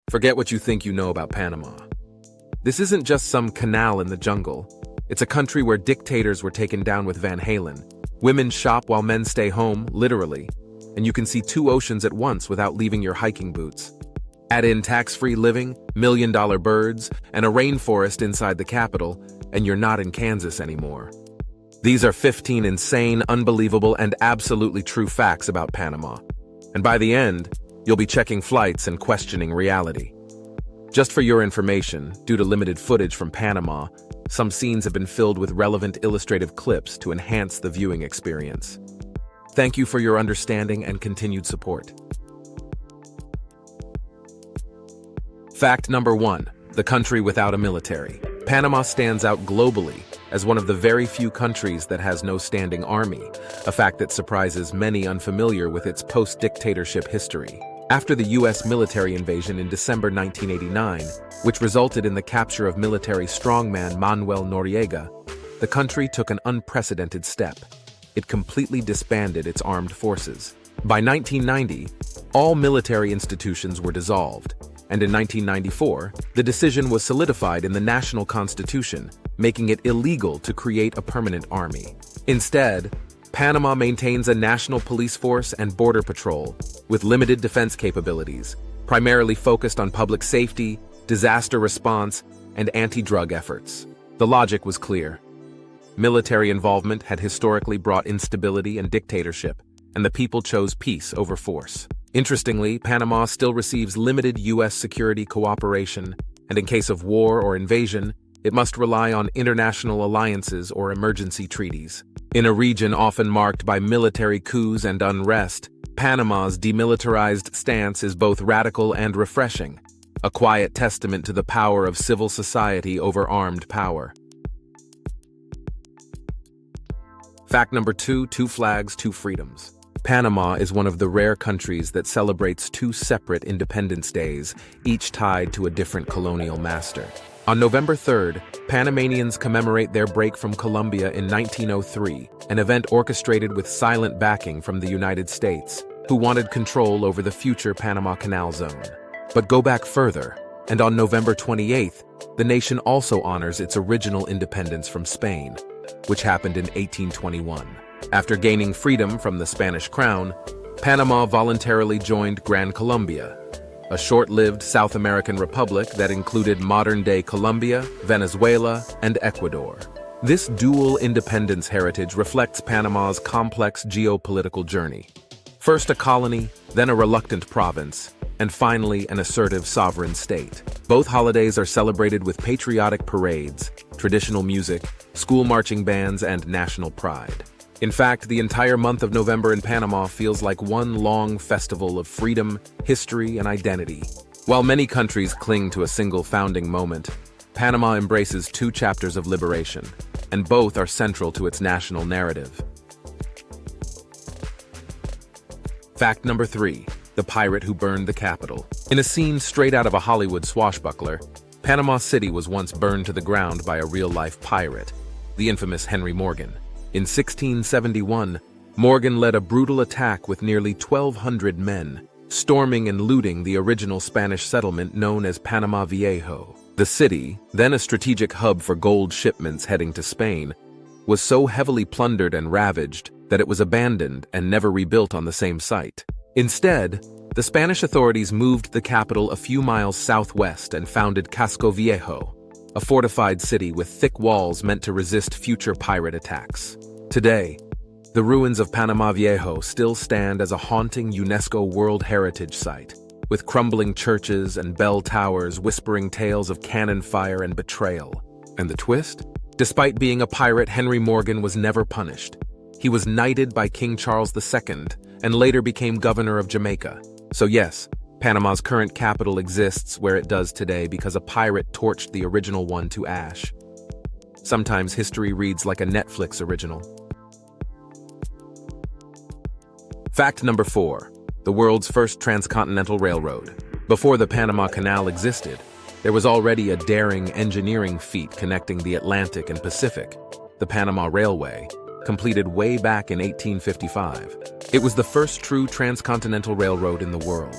Forget what you think you know about Panama. This isn't just some canal in the jungle. It's a country where dictators were taken down with Van Halen. Women shop while men stay home, literally. And you can see two oceans at once without leaving your hiking boots. Add in tax-free living, million-dollar birds, and a rainforest inside the capital, and you're not in Kansas anymore. These are 15 insane, unbelievable, and absolutely true facts about Panama. And by the end, you'll be checking flights and questioning reality. Just for your information, due to limited footage from Panama, some scenes have been filled with relevant illustrative clips to enhance the viewing experience. Thank you for your understanding and continued support. Fact number 1. The country without a military. Panama stands out globally as one of the very few countries that has no standing army, a fact that surprises many unfamiliar with its post-dictatorship history. After the U.S. military invasion in December 1989, which resulted in the capture of military strongman Manuel Noriega, the country took an unprecedented step. It completely disbanded its armed forces. By 1990, all military institutions were dissolved, and in 1994, the decision was solidified in the national constitution, making it illegal to create a permanent army. Instead, Panama maintains a national police force and border patrol with limited defense capabilities, primarily focused on public safety, disaster response, and anti-drug efforts. The logic was clear. Military involvement had historically brought instability and dictatorship, and the people chose peace over force. Interestingly, Panama still receives limited U.S. security cooperation, and in case of war or invasion, it must rely on international alliances or emergency treaties. In a region often marked by military coups and unrest, Panama's demilitarized stance is both radical and refreshing, a quiet testament to the power of civil society over armed power. Fact number 2, 2 flags, 2 freedoms. Panama is one of the rare countries that celebrates 2 separate Independence Days, each tied to a different colonial master. On November 3rd, Panamanians commemorate their break from Colombia in 1903, an event orchestrated with silent backing from the United States, who wanted control over the future Panama Canal zone. But go back further, and on November 28th, the nation also honors its original independence from Spain, which happened in 1821. After gaining freedom from the Spanish crown, Panama voluntarily joined Gran Colombia, a short-lived South American republic that included modern-day Colombia, Venezuela, and Ecuador. This dual independence heritage reflects Panama's complex geopolitical journey. First a colony, then a reluctant province, and finally an assertive sovereign state. Both holidays are celebrated with patriotic parades, traditional music, school marching bands, and national pride. In fact, the entire month of November in Panama feels like one long festival of freedom, history, and identity. While many countries cling to a single founding moment, Panama embraces 2 chapters of liberation, and both are central to its national narrative. Fact number 3, the pirate who burned the capital. In a scene straight out of a Hollywood swashbuckler, Panama City was once burned to the ground by a real-life pirate, the infamous Henry Morgan. In 1671, Morgan led a brutal attack with nearly 1,200 men, storming and looting the original Spanish settlement known as Panama Viejo. The city, then a strategic hub for gold shipments heading to Spain, was so heavily plundered and ravaged that it was abandoned and never rebuilt on the same site. Instead, the Spanish authorities moved the capital a few miles southwest and founded Casco Viejo, a fortified city with thick walls meant to resist future pirate attacks. Today, the ruins of Panama Viejo still stand as a haunting UNESCO World Heritage Site, with crumbling churches and bell towers whispering tales of cannon fire and betrayal. And the twist? Despite being a pirate, Henry Morgan was never punished. He was knighted by King Charles II and later became governor of Jamaica. So yes, Panama's current capital exists where it does today because a pirate torched the original one to ash. Sometimes history reads like a Netflix original. Fact number 4, the world's first transcontinental railroad. Before the Panama Canal existed, there was already a daring engineering feat connecting the Atlantic and Pacific, the Panama Railway, completed way back in 1855. It was the first true transcontinental railroad in the world.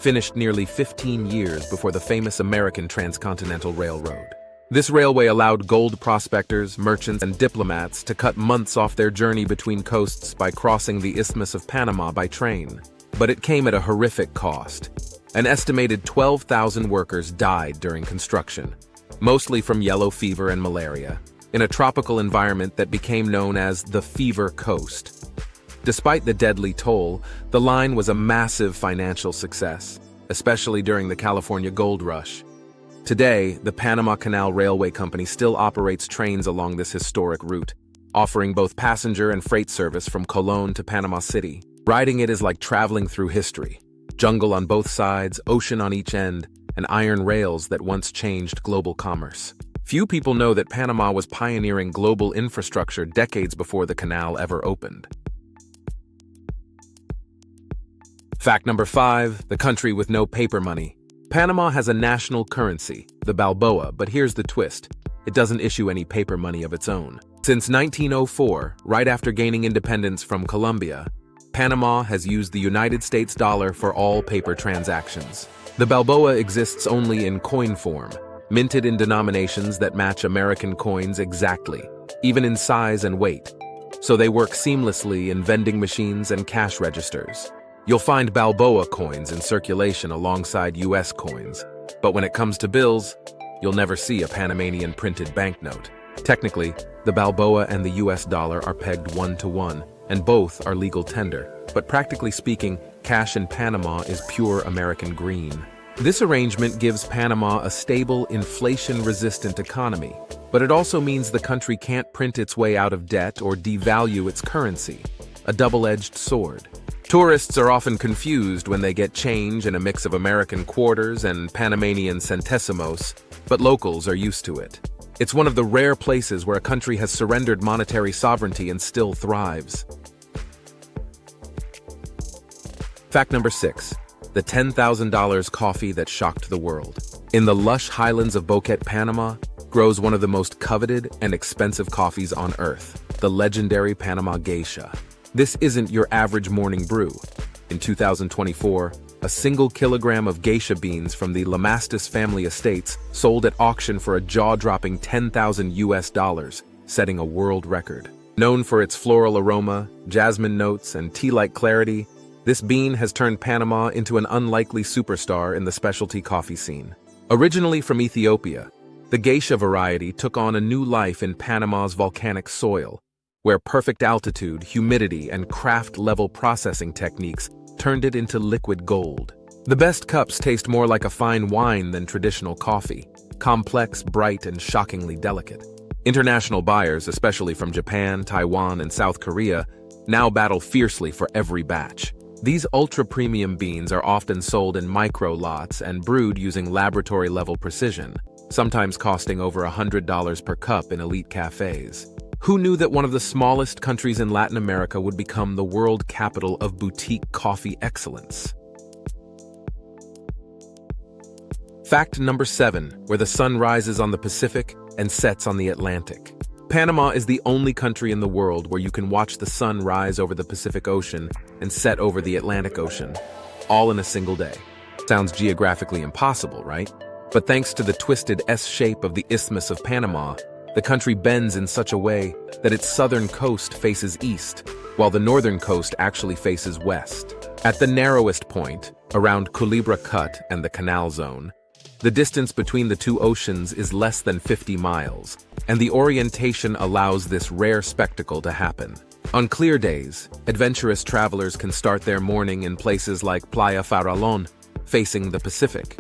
finished nearly 15 years before the famous American Transcontinental Railroad. This railway allowed gold prospectors, merchants, and diplomats to cut months off their journey between coasts by crossing the Isthmus of Panama by train. But it came at a horrific cost. An estimated 12,000 workers died during construction, mostly from yellow fever and malaria, in a tropical environment that became known as the Fever Coast. Despite the deadly toll, the line was a massive financial success, especially during the California Gold Rush. Today, the Panama Canal Railway Company still operates trains along this historic route, offering both passenger and freight service from Colón to Panama City. Riding it is like traveling through history. Jungle on both sides, ocean on each end, and iron rails that once changed global commerce. Few people know that Panama was pioneering global infrastructure decades before the canal ever opened. Fact number 5, the country with no paper money. Panama has a national currency, the Balboa, but here's the twist. It doesn't issue any paper money of its own. Since 1904, right after gaining independence from Colombia, Panama has used the United States dollar for all paper transactions. The Balboa exists only in coin form, minted in denominations that match American coins exactly, even in size and weight. So they work seamlessly in vending machines and cash registers. You'll find Balboa coins in circulation alongside US coins, but when it comes to bills, you'll never see a Panamanian printed banknote. Technically, the Balboa and the US dollar are pegged 1-to-1, and both are legal tender, but practically speaking, cash in Panama is pure American green. This arrangement gives Panama a stable, inflation-resistant economy, but it also means the country can't print its way out of debt or devalue its currency, a double-edged sword. Tourists are often confused when they get change in a mix of American quarters and Panamanian centésimos, but locals are used to it. It's one of the rare places where a country has surrendered monetary sovereignty and still thrives. Fact number 6, the $10,000 coffee that shocked the world. In the lush highlands of Boquete, Panama, grows one of the most coveted and expensive coffees on earth, the legendary Panama Geisha. This isn't your average morning brew. In 2024, a single kilogram of geisha beans from the Lamastus family estates sold at auction for a jaw-dropping $10,000, setting a world record. Known for its floral aroma, jasmine notes, and tea-like clarity, this bean has turned Panama into an unlikely superstar in the specialty coffee scene. Originally from Ethiopia, the geisha variety took on a new life in Panama's volcanic soil, where perfect altitude, humidity, and craft-level processing techniques turned it into liquid gold. The best cups taste more like a fine wine than traditional coffee, complex, bright, and shockingly delicate. International buyers, especially from Japan, Taiwan, and South Korea, now battle fiercely for every batch. These ultra-premium beans are often sold in micro lots and brewed using laboratory-level precision, sometimes costing over $100 per cup in elite cafes. Who knew that one of the smallest countries in Latin America would become the world capital of boutique coffee excellence? Fact number 7, where the sun rises on the Pacific and sets on the Atlantic. Panama is the only country in the world where you can watch the sun rise over the Pacific Ocean and set over the Atlantic Ocean, all in a single day. Sounds geographically impossible, right? But thanks to the twisted S shape of the Isthmus of Panama, the country bends in such a way that its southern coast faces east, while the northern coast actually faces west. At the narrowest point, around Culebra Cut and the Canal Zone, the distance between the two oceans is less than 50 miles, and the orientation allows this rare spectacle to happen. On clear days, adventurous travelers can start their morning in places like Playa Farallon, facing the Pacific,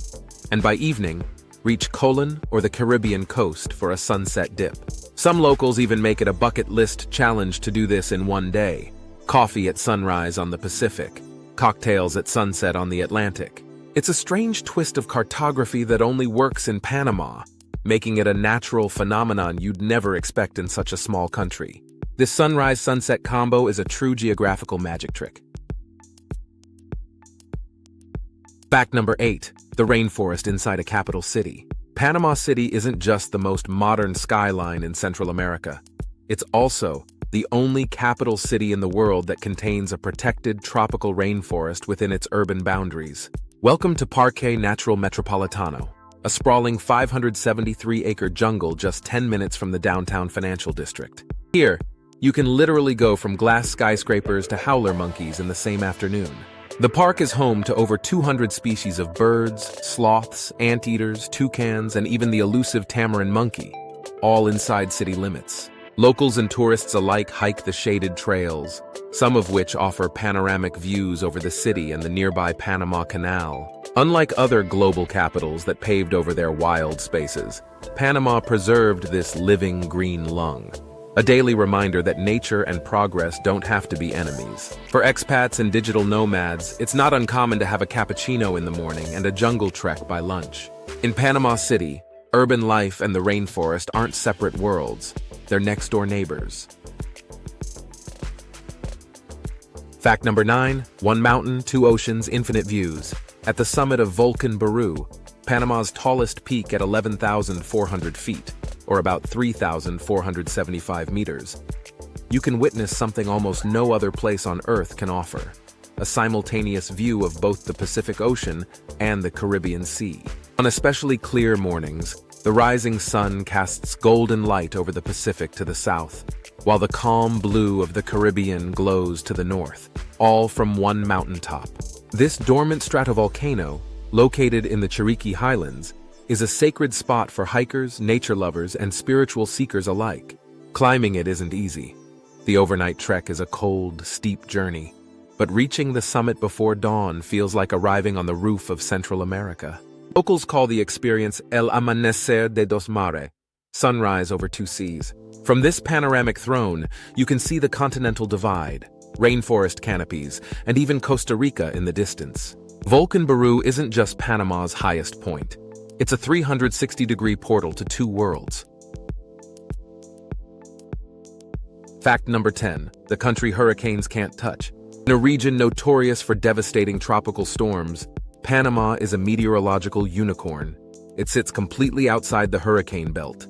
and by evening, reach Colón or the Caribbean coast for a sunset dip. Some locals even make it a bucket list challenge to do this in one day. Coffee at sunrise on the Pacific, cocktails at sunset on the Atlantic. It's a strange twist of cartography that only works in Panama, making it a natural phenomenon you'd never expect in such a small country. This sunrise-sunset combo is a true geographical magic trick. Fact number 8, the rainforest inside a capital city. Panama City isn't just the most modern skyline in Central America. It's also the only capital city in the world that contains a protected tropical rainforest within its urban boundaries. Welcome to Parque Natural Metropolitano, a sprawling 573-acre jungle just 10 minutes from the downtown financial district. Here, you can literally go from glass skyscrapers to howler monkeys in the same afternoon. The park is home to over 200 species of birds, sloths, anteaters, toucans, and even the elusive tamarin monkey, all inside city limits. Locals and tourists alike hike the shaded trails, some of which offer panoramic views over the city and the nearby Panama Canal. Unlike other global capitals that paved over their wild spaces, Panama preserved this living green lung. A daily reminder that nature and progress don't have to be enemies. For expats and digital nomads, it's not uncommon to have a cappuccino in the morning and a jungle trek by lunch. In Panama City, urban life and the rainforest aren't separate worlds. They're next-door neighbors. Fact number 9, one mountain, two oceans, infinite views. At the summit of Volcan Baru, Panama's tallest peak at 11,400 feet, or about 3,475 meters, you can witness something almost no other place on Earth can offer: a simultaneous view of both the Pacific Ocean and the Caribbean Sea. On especially clear mornings, the rising sun casts golden light over the Pacific to the south, while the calm blue of the Caribbean glows to the north, all from one mountaintop. This dormant stratovolcano, located in the Chiriquí Highlands, is a sacred spot for hikers, nature lovers, and spiritual seekers alike. Climbing it isn't easy. The overnight trek is a cold, steep journey, but reaching the summit before dawn feels like arriving on the roof of Central America. Locals call the experience El Amanecer de Dos Mares, sunrise over two seas. From this panoramic throne, you can see the continental divide, rainforest canopies, and even Costa Rica in the distance. Volcan Baru isn't just Panama's highest point. It's a 360-degree portal to two worlds. Fact number 10, the country hurricanes can't touch. In a region notorious for devastating tropical storms, Panama is a meteorological unicorn. It sits completely outside the hurricane belt.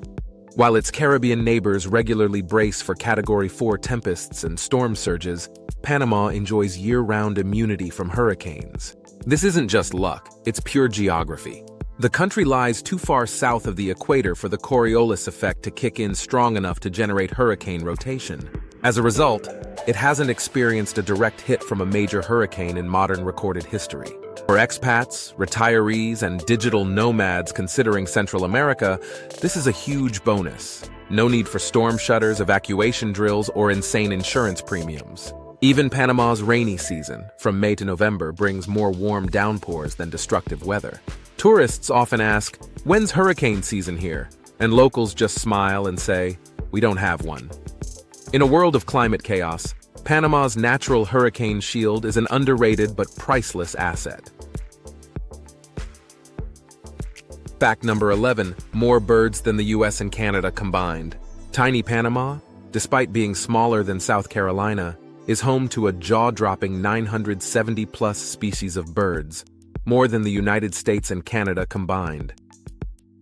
While its Caribbean neighbors regularly brace for Category 4 tempests and storm surges, Panama enjoys year-round immunity from hurricanes. This isn't just luck, it's pure geography. The country lies too far south of the equator for the Coriolis effect to kick in strong enough to generate hurricane rotation. As a result, it hasn't experienced a direct hit from a major hurricane in modern recorded history. For expats, retirees, and digital nomads considering Central America, this is a huge bonus. No need for storm shutters, evacuation drills, or insane insurance premiums. Even Panama's rainy season, from May to November, brings more warm downpours than destructive weather. Tourists often ask, "When's hurricane season here?" And locals just smile and say, "We don't have one." In a world of climate chaos, Panama's natural hurricane shield is an underrated but priceless asset. Fact number 11, more birds than the US and Canada combined. Tiny Panama, despite being smaller than South Carolina, is home to a jaw-dropping 970-plus species of birds, more than the United States and Canada combined.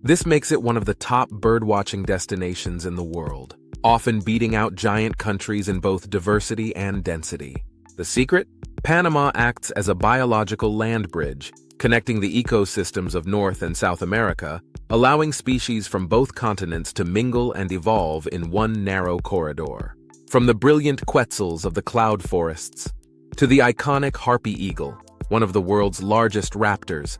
This makes it one of the top bird-watching destinations in the world, often beating out giant countries in both diversity and density. The secret? Panama acts as a biological land bridge, connecting the ecosystems of North and South America, allowing species from both continents to mingle and evolve in one narrow corridor. From the brilliant quetzals of the cloud forests, to the iconic harpy eagle, one of the world's largest raptors,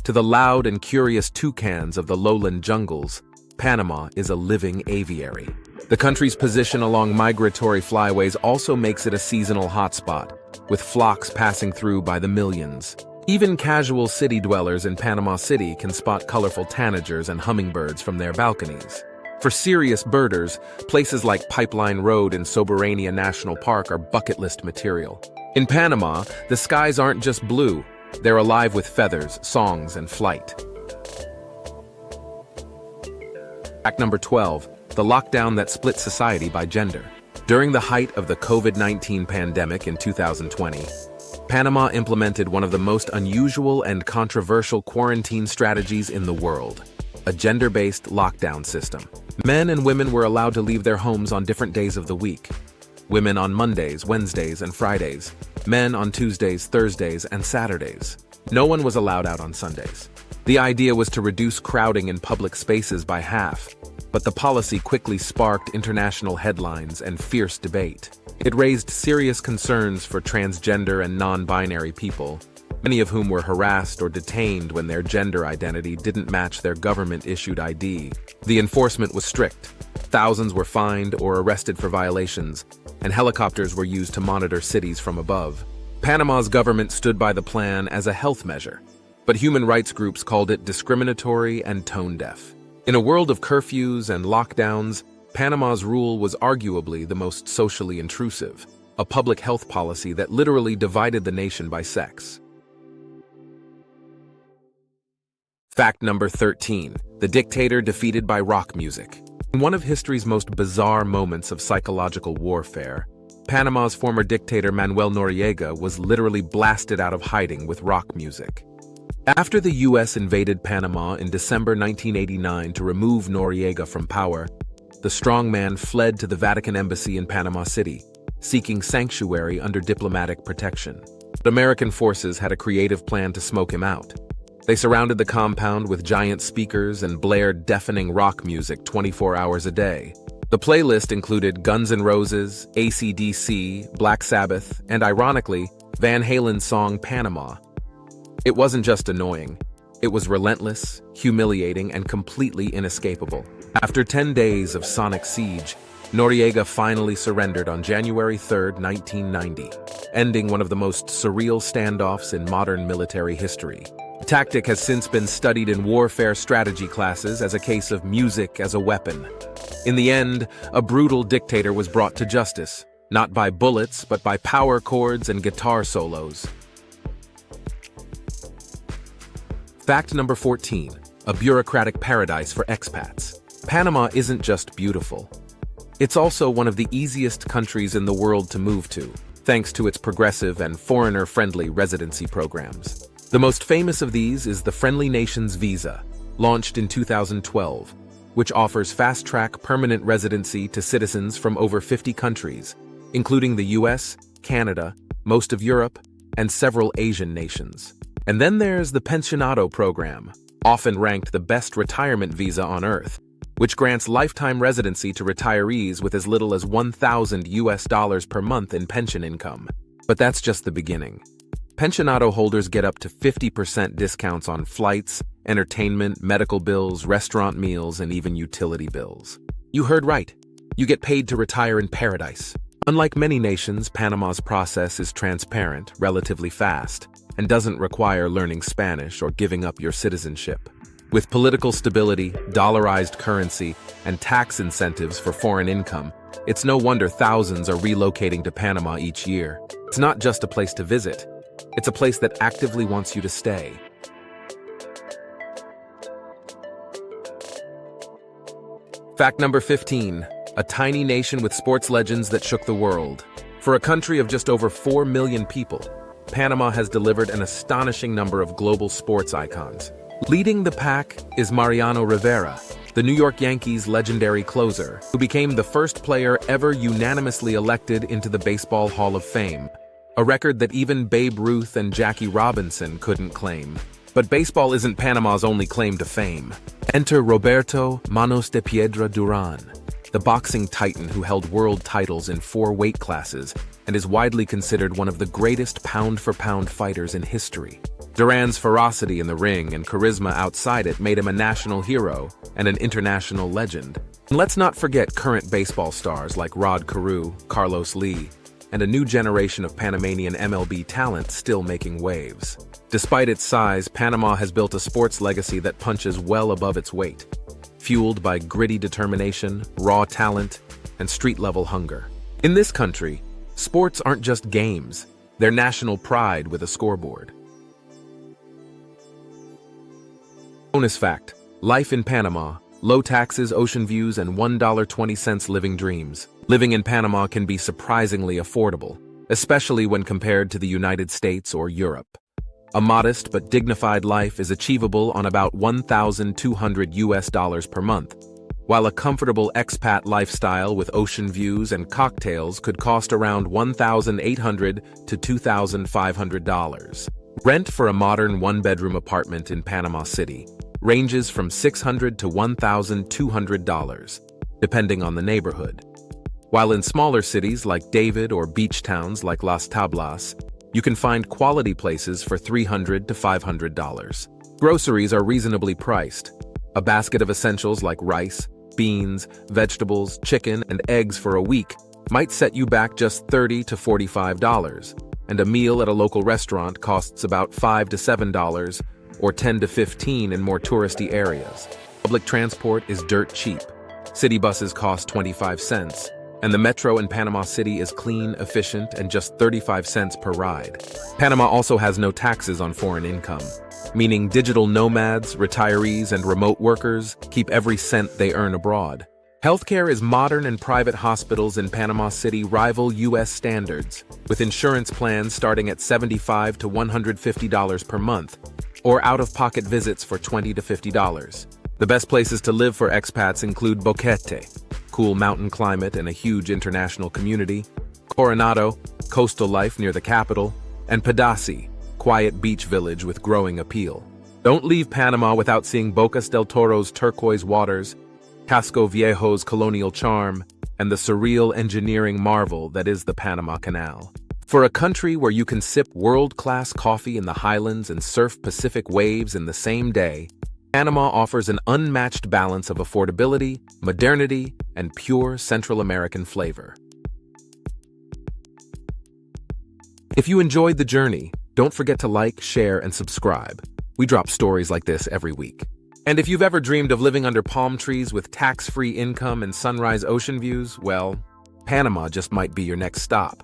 to the loud and curious toucans of the lowland jungles, Panama is a living aviary. The country's position along migratory flyways also makes it a seasonal hotspot, with flocks passing through by the millions. Even casual city dwellers in Panama City can spot colorful tanagers and hummingbirds from their balconies. For serious birders, places like Pipeline Road in Soberania National Park are bucket list material. In Panama, the skies aren't just blue, they're alive with feathers, songs, and flight. Fact number 12, the lockdown that split society by gender. During the height of the COVID-19 pandemic in 2020, Panama implemented one of the most unusual and controversial quarantine strategies in the world, a gender-based lockdown system. Men and women were allowed to leave their homes on different days of the week. Women on Mondays, Wednesdays, and Fridays. Men on Tuesdays, Thursdays, and Saturdays. No one was allowed out on Sundays. The idea was to reduce crowding in public spaces by half, but the policy quickly sparked international headlines and fierce debate. It raised serious concerns for transgender and non-binary people, many of whom were harassed or detained when their gender identity didn't match their government-issued ID. The enforcement was strict. Thousands were fined or arrested for violations, and helicopters were used to monitor cities from above. Panama's government stood by the plan as a health measure, but human rights groups called it discriminatory and tone-deaf. In a world of curfews and lockdowns, Panama's rule was arguably the most socially intrusive, a public health policy that literally divided the nation by sex. Fact number 13. The dictator defeated by rock music. In one of history's most bizarre moments of psychological warfare, Panama's former dictator Manuel Noriega was literally blasted out of hiding with rock music. After the U.S. invaded Panama in December 1989 to remove Noriega from power, the strongman fled to the Vatican embassy in Panama City, seeking sanctuary under diplomatic protection. But American forces had a creative plan to smoke him out. They surrounded the compound with giant speakers and blared deafening rock music 24 hours a day. The playlist included Guns N' Roses, AC/DC, Black Sabbath, and ironically, Van Halen's song Panama. It wasn't just annoying. It was relentless, humiliating, and completely inescapable. After 10 days of sonic siege, Noriega finally surrendered on January 3, 1990, ending one of the most surreal standoffs in modern military history. The tactic has since been studied in warfare strategy classes as a case of music as a weapon. In the end, a brutal dictator was brought to justice, not by bullets, but by power chords and guitar solos. Fact number 14. A bureaucratic paradise for expats. Panama isn't just beautiful. It's also one of the easiest countries in the world to move to, thanks to its progressive and foreigner-friendly residency programs. The most famous of these is the Friendly Nations Visa, launched in 2012, which offers fast-track permanent residency to citizens from over 50 countries, including the US, Canada, most of Europe, and several Asian nations. And then there's the Pensionado program, often ranked the best retirement visa on Earth, which grants lifetime residency to retirees with as little as $1,000 per month in pension income. But that's just the beginning. Pensionado holders get up to 50% discounts on flights, entertainment, medical bills, restaurant meals, and even utility bills. You heard right. You get paid to retire in paradise. Unlike many nations, Panama's process is transparent, relatively fast, and doesn't require learning Spanish or giving up your citizenship. With political stability, dollarized currency, and tax incentives for foreign income, it's no wonder thousands are relocating to Panama each year. It's not just a place to visit. It's a place that actively wants you to stay. Fact number 15. A tiny nation with sports legends that shook the world. For a country of just over 4 million people, Panama has delivered an astonishing number of global sports icons. Leading the pack is Mariano Rivera, the New York Yankees' legendary closer, who became the first player ever unanimously elected into the Baseball Hall of Fame, a record that even Babe Ruth and Jackie Robinson couldn't claim. But baseball isn't Panama's only claim to fame. Enter Roberto Manos de Piedra Duran, the boxing titan who held world titles in 4 weight classes and is widely considered one of the greatest pound-for-pound fighters in history. Duran's ferocity in the ring and charisma outside it made him a national hero and an international legend. And let's not forget current baseball stars like Rod Carew, Carlos Lee, and a new generation of Panamanian MLB talent still making waves. Despite its size, Panama has built a sports legacy that punches well above its weight, fueled by gritty determination, raw talent, and street-level hunger. In this country, sports aren't just games, they're national pride with a scoreboard. Bonus fact: life in Panama, low taxes, ocean views, and $1.20 living dreams. Living in Panama can be surprisingly affordable, especially when compared to the United States or Europe. A modest but dignified life is achievable on about $1,200 per month, while a comfortable expat lifestyle with ocean views and cocktails could cost around $1,800 to $2,500. Rent for a modern one-bedroom apartment in Panama City ranges from $600 to $1,200, depending on the neighborhood. While in smaller cities like David or beach towns like Las Tablas, you can find quality places for $300 to $500. Groceries are reasonably priced. A basket of essentials like rice, beans, vegetables, chicken, and eggs for a week might set you back just $30 to $45, and a meal at a local restaurant costs about $5 to $7 or $10 to $15 in more touristy areas. Public transport is dirt cheap. City buses cost 25 cents, and the metro in Panama City is clean, efficient, and just 35 cents per ride. Panama also has no taxes on foreign income, meaning digital nomads, retirees, and remote workers keep every cent they earn abroad. Healthcare is modern, and private hospitals in Panama City rival U.S. standards, with insurance plans starting at $75 to $150 per month, or out-of-pocket visits for $20 to $50. The best places to live for expats include Boquete, cool mountain climate and a huge international community; Coronado, coastal life near the capital; and Padasi, quiet beach village with growing appeal. Don't leave Panama without seeing Bocas del Toro's turquoise waters, Casco Viejo's colonial charm, and the surreal engineering marvel that is the Panama Canal. For a country where you can sip world-class coffee in the highlands and surf Pacific waves in the same day, Panama offers an unmatched balance of affordability, modernity, and pure Central American flavor. If you enjoyed the journey, don't forget to like, share, and subscribe. We drop stories like this every week. And if you've ever dreamed of living under palm trees with tax-free income and sunrise ocean views, well, Panama just might be your next stop.